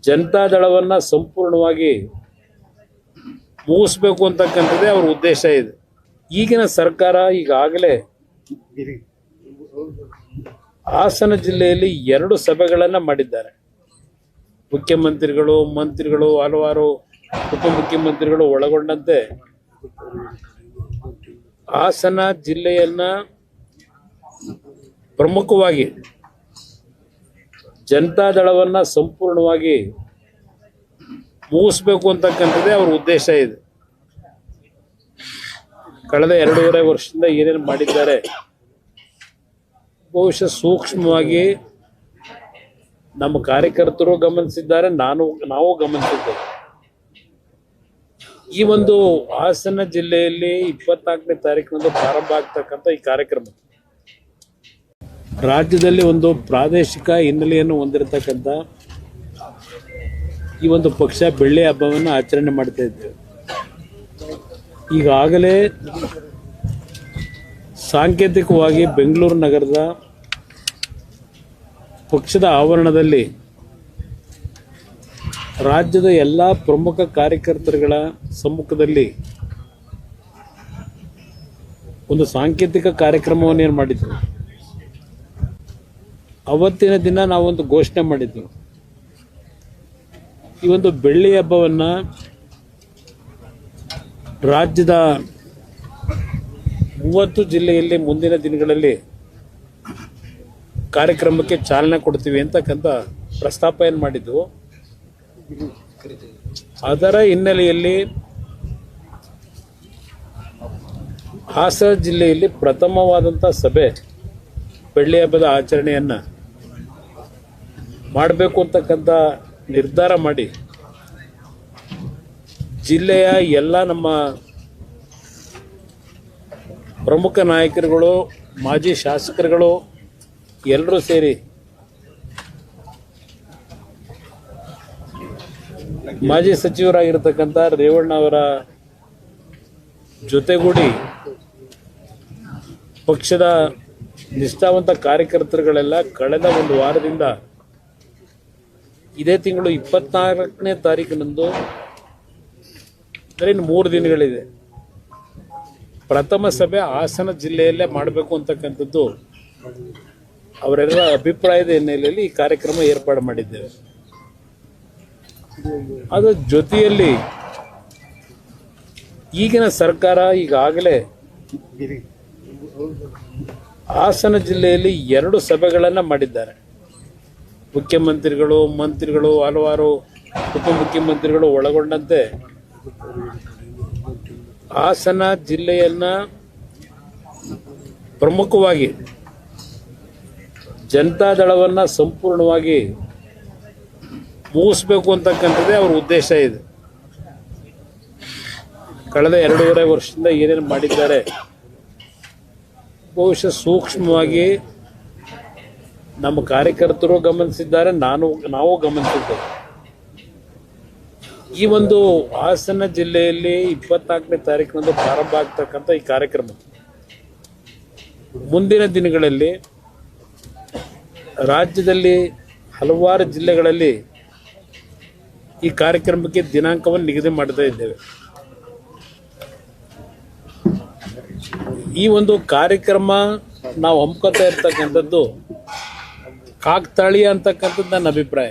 ಜನತಾದಳವನ್ನು ಸಂಪೂರ್ಣವಾಗಿ ಮುಗಿಸ್ಬೇಕು ಅಂತಕ್ಕಂಥದ್ದೇ ಅವರ ಉದ್ದೇಶ ಇದೆ. ಈಗಿನ ಸರ್ಕಾರ ಈಗಾಗಲೇ ಹಾಸನ ಜಿಲ್ಲೆಯಲ್ಲಿ 2 ಸಭೆಗಳನ್ನು ಮಾಡಿದ್ದಾರೆ. ಮುಖ್ಯಮಂತ್ರಿಗಳು, ಮಂತ್ರಿಗಳು, ಹಲವಾರು ಉಪಮುಖ್ಯಮಂತ್ರಿಗಳು ಒಳಗೊಂಡಂತೆ ಹಾಸನ ಜಿಲ್ಲೆಯನ್ನ ಪ್ರಮುಖವಾಗಿ ಜನತಾದಳವನ್ನು ಸಂಪೂರ್ಣವಾಗಿ ಮುಗಿಸ್ಬೇಕು ಅಂತಕ್ಕಂಥದ್ದೇ ಅವರ ಉದ್ದೇಶ ಇದೆ. ಕಳೆದ 2.5 ವರ್ಷದಿಂದ ಏನೇನು ಮಾಡಿದ್ದಾರೆ ಬಹುಶಃ ಸೂಕ್ಷ್ಮವಾಗಿ ನಮ್ಮ ಕಾರ್ಯಕರ್ತರು ಗಮನಿಸಿದ್ದಾರೆ, ನಾವು ಗಮನಿಸಿದ್ದೇವೆ. ಈ ಒಂದು ಹಾಸನ ಜಿಲ್ಲೆಯಲ್ಲಿ 24ನೇ ತಾರೀಕಿನಂದು ಪ್ರಾರಂಭ ಆಗ್ತಕ್ಕಂಥ ಈ ಕಾರ್ಯಕ್ರಮ ರಾಜ್ಯದಲ್ಲಿ ಒಂದು ಪ್ರಾದೇಶಿಕ ಹಿನ್ನೆಲೆಯನ್ನು ಹೊಂದಿರತಕ್ಕಂಥ ಈ ಒಂದು ಪಕ್ಷ ಬೆಳ್ಳಿ ಹಬ್ಬವನ್ನು ಆಚರಣೆ ಮಾಡ್ತಾ ಇದ್ದೇವೆ. ಈಗಾಗಲೇ ಸಾಂಕೇತಿಕವಾಗಿ ಬೆಂಗಳೂರು ನಗರದ ಪಕ್ಷದ ಆವರಣದಲ್ಲಿ ರಾಜ್ಯದ ಎಲ್ಲ ಪ್ರಮುಖ ಕಾರ್ಯಕರ್ತರುಗಳ ಸಮ್ಮುಖದಲ್ಲಿ ಒಂದು ಸಾಂಕೇತಿಕ ಕಾರ್ಯಕ್ರಮವನ್ನು ಏನು ಮಾಡಿದ್ರು. ಅವತ್ತಿನ ದಿನ ನಾವೊಂದು ಘೋಷಣೆ ಮಾಡಿದ್ದು, ಈ ಒಂದು ಬೆಳ್ಳಿ ಹಬ್ಬವನ್ನು ರಾಜ್ಯದ 30 ಜಿಲ್ಲೆಯಲ್ಲಿ ಮುಂದಿನ ದಿನಗಳಲ್ಲಿ ಕಾರ್ಯಕ್ರಮಕ್ಕೆ ಚಾಲನೆ ಕೊಡ್ತೀವಿ ಅಂತಕ್ಕಂಥ ಪ್ರಸ್ತಾಪ ಏನು ಮಾಡಿದ್ದು. ಅದರ ಹಿನ್ನೆಲೆಯಲ್ಲಿ ಹಾಸನ ಜಿಲ್ಲೆಯಲ್ಲಿ ಪ್ರಥಮವಾದಂಥ ಸಭೆ ಬೆಳ್ಳಿ ಹಬ್ಬದ ಆಚರಣೆಯನ್ನು ಮಾಡಬೇಕು ಅಂತಕ್ಕಂಥ ನಿರ್ಧಾರ ಮಾಡಿ ಜಿಲ್ಲೆಯ ಎಲ್ಲ ನಮ್ಮ ಪ್ರಮುಖ ನಾಯಕರುಗಳು, ಮಾಜಿ ಶಾಸಕರುಗಳು ಎಲ್ಲರೂ ಸೇರಿ ಮಾಜಿ ಸಚಿವರಾಗಿರ್ತಕ್ಕಂಥ ರೇವಣ್ಣ ಅವರ ಜೊತೆಗೂಡಿ ಪಕ್ಷದ ನಿಷ್ಠಾವಂತ ಕಾರ್ಯಕರ್ತರುಗಳೆಲ್ಲ ಕಳೆದ ಒಂದು ವಾರದಿಂದ ಇದೇ ತಿಂಗಳು 24ನೇ ತಾರೀಕಿನಂದು ಇನ್ನು 3 ದಿನಗಳಿದೆ ಪ್ರಥಮ ಸಭೆ ಹಾಸನ ಜಿಲ್ಲೆಯಲ್ಲೇ ಮಾಡಬೇಕು ಅಂತಕ್ಕಂಥದ್ದು ಅವರೆಲ್ಲ ಅಭಿಪ್ರಾಯದ ಹಿನ್ನೆಲೆಯಲ್ಲಿ ಈ ಕಾರ್ಯಕ್ರಮ ಏರ್ಪಾಡು ಮಾಡಿದ್ದೇವೆ. ಅದರ ಜೊತೆಯಲ್ಲಿ ಈಗಿನ ಸರ್ಕಾರ ಈಗಾಗಲೇ ಹಾಸನ ಜಿಲ್ಲೆಯಲ್ಲಿ 2 ಸಭೆಗಳನ್ನು ಮಾಡಿದ್ದಾರೆ. ಮುಖ್ಯಮಂತ್ರಿಗಳು, ಮಂತ್ರಿಗಳು, ಹಲವಾರು ಉಪಮುಖ್ಯಮಂತ್ರಿಗಳು ಒಳಗೊಂಡಂತೆ ಹಾಸನ ಜಿಲ್ಲೆಯನ್ನ ಪ್ರಮುಖವಾಗಿ ಜನತಾದಳವನ್ನು ಸಂಪೂರ್ಣವಾಗಿ ಮುಗಿಸ್ಬೇಕು ಅಂತಕ್ಕಂಥದ್ದೇ ಅವರ ಉದ್ದೇಶ ಇದೆ. ಕಳೆದ 2.5 ವರ್ಷದಿಂದ ಏನೇನು ಮಾಡಿದ್ದಾರೆ ಬಹುಶಃ ಸೂಕ್ಷ್ಮವಾಗಿ ನಮ್ಮ ಕಾರ್ಯಕರ್ತರು ಗಮನಿಸಿದ್ದಾರೆ, ನಾವು ಗಮನಿಸಿದ್ದೇವೆ. ಈ ಒಂದು ಹಾಸನ ಜಿಲ್ಲೆಯಲ್ಲಿ 24ನೇ ತಾರೀಕಿನಂದು ಪ್ರಾರಂಭ ಆಗ್ತಕ್ಕಂಥ ಈ ಕಾರ್ಯಕ್ರಮ ಮುಂದಿನ ದಿನಗಳಲ್ಲಿ ರಾಜ್ಯದಲ್ಲಿ ಹಲವಾರು ಜಿಲ್ಲೆಗಳಲ್ಲಿ ಈ ಕಾರ್ಯಕ್ರಮಕ್ಕೆ ದಿನಾಂಕವನ್ನು ನಿಗದಿ ಮಾಡ್ತಾ ಇದ್ದೇವೆ. ಈ ಒಂದು ಕಾರ್ಯಕ್ರಮ ನಾವು ಹಮ್ಮಿಕೊಳ್ತಾ ಇರ್ತಕ್ಕಂಥದ್ದು ಕಾಕತಾಳೀಯ ಅಂತಕ್ಕಂಥದ್ದು ನನ್ನ ಅಭಿಪ್ರಾಯ.